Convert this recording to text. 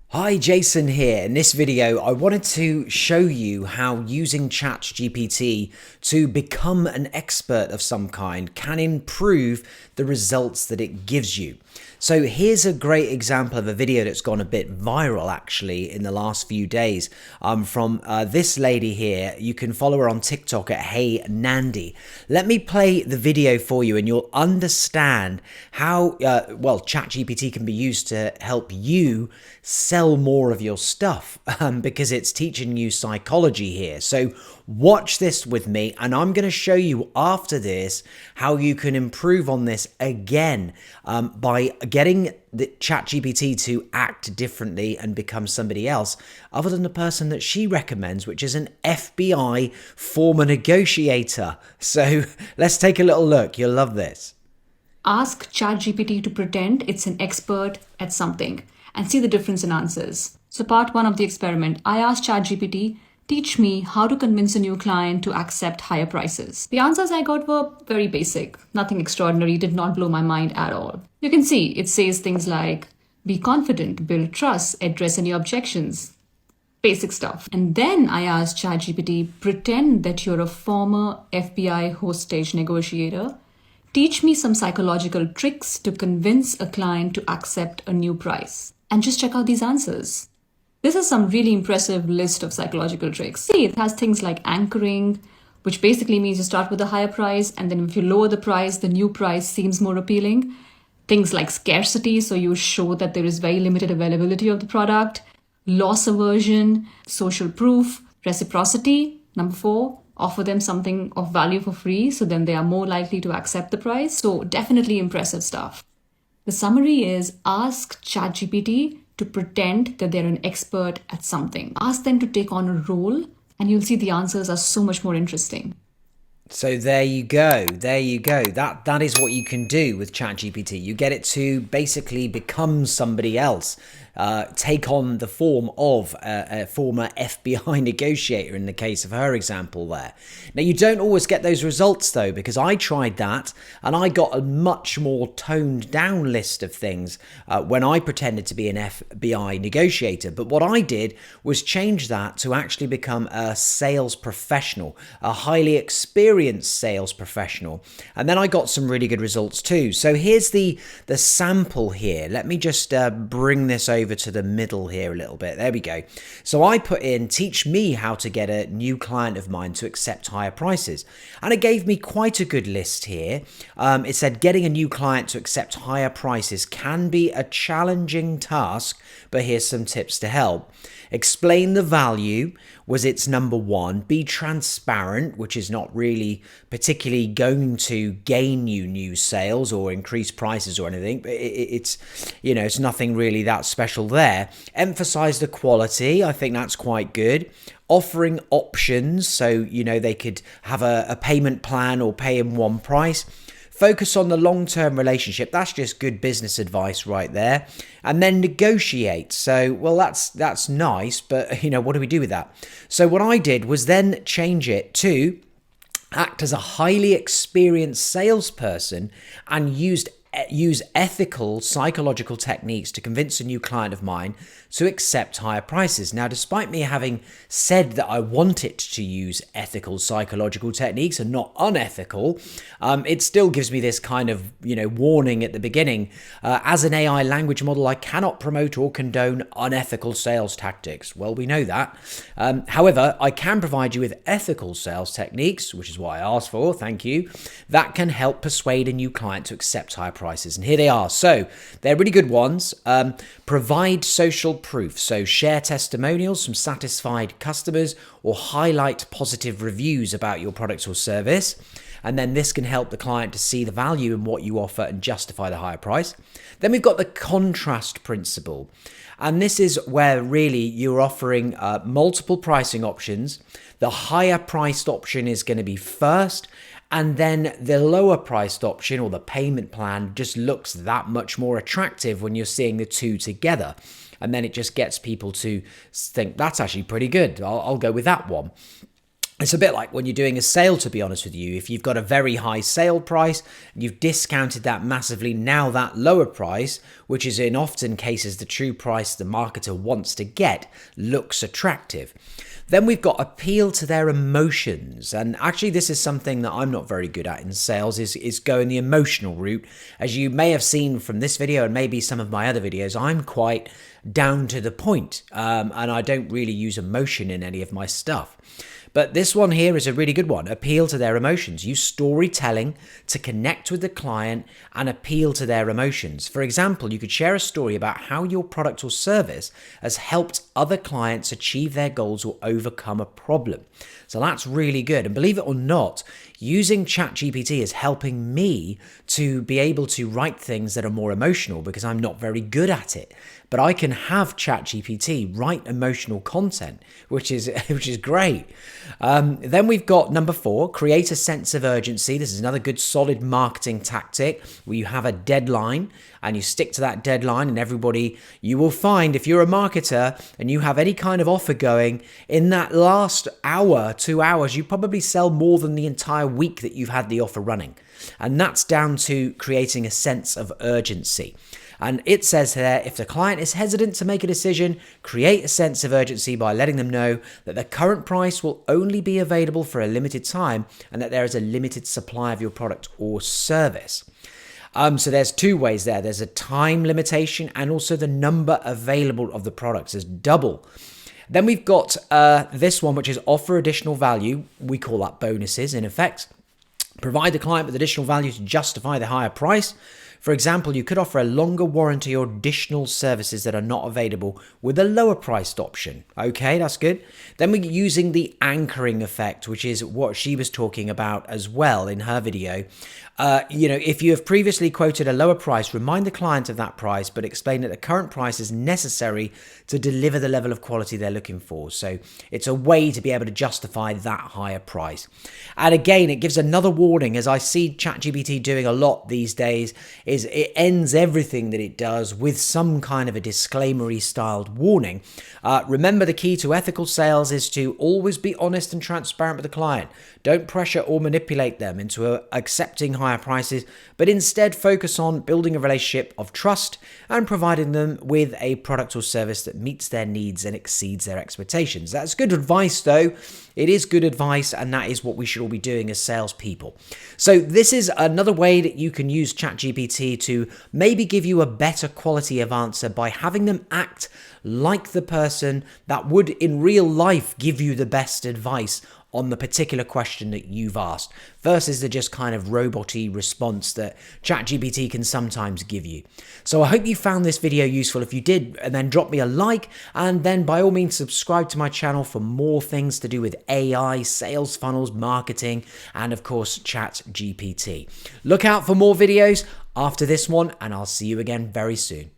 Hi, Jason here. In this video, I wanted to show you how using Chat GPT to become an expert of some kind can improve the results that it gives you. So here's a great example of a video that's gone a bit viral actually in the last few days from this lady here. You can follow her on TikTok at Hey Nandi. Let me play the video for you and you'll understand how, ChatGPT can be used to help you sell more of your stuff because it's teaching you psychology here. So watch this with me and I'm going to show you after this how you can improve on this again by getting the ChatGPT to act differently and become somebody else other than the person that she recommends, which is an FBI former negotiator. So let's take a little look. You'll love this. Ask ChatGPT to pretend it's an expert at something and see the difference in answers. So part 1 of the experiment, I asked ChatGPT, teach me how to convince a new client to accept higher prices. The answers I got were very basic, nothing extraordinary, did not blow my mind at all. You can see it says things like, be confident, build trust, address any objections. Basic stuff. And then I asked ChatGPT, pretend that you're a former FBI hostage negotiator. Teach me some psychological tricks to convince a client to accept a new price. And just check out these answers. This is some really impressive list of psychological tricks. See, it has things like anchoring, which basically means you start with a higher price, and then if you lower the price, the new price seems more appealing. Things like scarcity, so you show that there is very limited availability of the product. Loss aversion, social proof, reciprocity. Number 4, offer them something of value for free, so then they are more likely to accept the price. So definitely impressive stuff. The summary is ask ChatGPT to pretend that they're an expert at something. Ask them to take on a role and you'll see the answers are so much more interesting. So there you go. There you go. That is what you can do with ChatGPT. You get it to basically become somebody else, take on the form of a former FBI negotiator in the case of her example there. Now you don't always get those results though, because I tried that and I got a much more toned down list of things when I pretended to be an FBI negotiator. But what I did was change that to actually become a sales professional, a highly experienced sales professional, and then I got some really good results too. So here's the sample here. Let me just bring this over to the middle here a little bit. There we go. So I put in, teach me how to get a new client of mine to accept higher prices, and it gave me quite a good list here. It said getting a new client to accept higher prices can be a challenging task, but here's some tips to help. Explain the value was its number 1. Be transparent, which is not really particularly going to gain you new sales or increase prices or anything, but it's nothing really that special there. Emphasize the quality. I think that's quite good. Offering options, so they could have a payment plan or pay in one price. Focus on the long-term relationship. That's just good business advice right there. And then negotiate. So, well, that's nice, but what do we do with that? So what I did was then change it to act as a highly experienced salesperson and use ethical psychological techniques to convince a new client of mine to accept higher prices. Now, despite me having said that I want it to use ethical psychological techniques and not unethical, it still gives me this kind of, warning at the beginning. As an AI language model, I cannot promote or condone unethical sales tactics. Well, we know that. However, I can provide you with ethical sales techniques, which is what I asked for, thank you, that can help persuade a new client to accept higher prices. And here they are. So they're really good ones. Provide social proof. So share testimonials from satisfied customers or highlight positive reviews about your product or service. And then this can help the client to see the value in what you offer and justify the higher price. Then we've got the contrast principle. And this is where really you're offering multiple pricing options. The higher priced option is going to be first, and then the lower priced option or the payment plan just looks that much more attractive when you're seeing the two together. And then it just gets people to think that's actually pretty good. I'll go with that one. It's a bit like when you're doing a sale, to be honest with you. If you've got a very high sale price and you've discounted that massively, now that lower price, which is in often cases the true price the marketer wants to get, looks attractive. Then we've got appeal to their emotions. And actually, this is something that I'm not very good at in sales, is going the emotional route. As you may have seen from this video and maybe some of my other videos, I'm quite down to the point, and I don't really use emotion in any of my stuff. But this one here is a really good one. Appeal to their emotions. Use storytelling to connect with the client and appeal to their emotions. For example, you could share a story about how your product or service has helped other clients achieve their goals or overcome a problem. So that's really good. And believe it or not, using Chat GPT is helping me to be able to write things that are more emotional because I'm not very good at it. But I can have Chat GPT write emotional content, which is great. Then we've got number 4, create a sense of urgency. This is another good solid marketing tactic where you have a deadline and you stick to that deadline, and everybody, you will find if you're a marketer and you have any kind of offer going, in that last hour, 2 hours, you probably sell more than the entire week that you've had the offer running. And that's down to creating a sense of urgency. And it says there, if the client is hesitant to make a decision, create a sense of urgency by letting them know that the current price will only be available for a limited time and that there is a limited supply of your product or service. So there's 2 ways there. There's a time limitation and also the number available of the products is double. Then we've got this one, which is offer additional value. We call that bonuses in effect. Provide the client with additional value to justify the higher price. For example, you could offer a longer warranty or additional services that are not available with a lower priced option. Okay, that's good. Then we're using the anchoring effect, which is what she was talking about as well in her video. If you have previously quoted a lower price, remind the client of that price, but explain that the current price is necessary to deliver the level of quality they're looking for. So it's a way to be able to justify that higher price. And again, it gives another warning, as I see ChatGPT doing a lot these days, is it ends everything that it does with some kind of a disclaimery styled warning. Remember, the key to ethical sales is to always be honest and transparent with the client. Don't pressure or manipulate them into accepting higher prices, but instead focus on building a relationship of trust and providing them with a product or service that meets their needs and exceeds their expectations. That's good advice, though. It is good advice, and that is what we should all be doing as salespeople. So this is another way that you can use ChatGPT to maybe give you a better quality of answer by having them act like the person that would in real life give you the best advice on the particular question that you've asked versus the just kind of robot-y response that ChatGPT can sometimes give you. So I hope you found this video useful. If you did, and then drop me a like, and then by all means subscribe to my channel for more things to do with AI, sales funnels, marketing, and of course ChatGPT. Look out for more videos after this one, and I'll see you again very soon.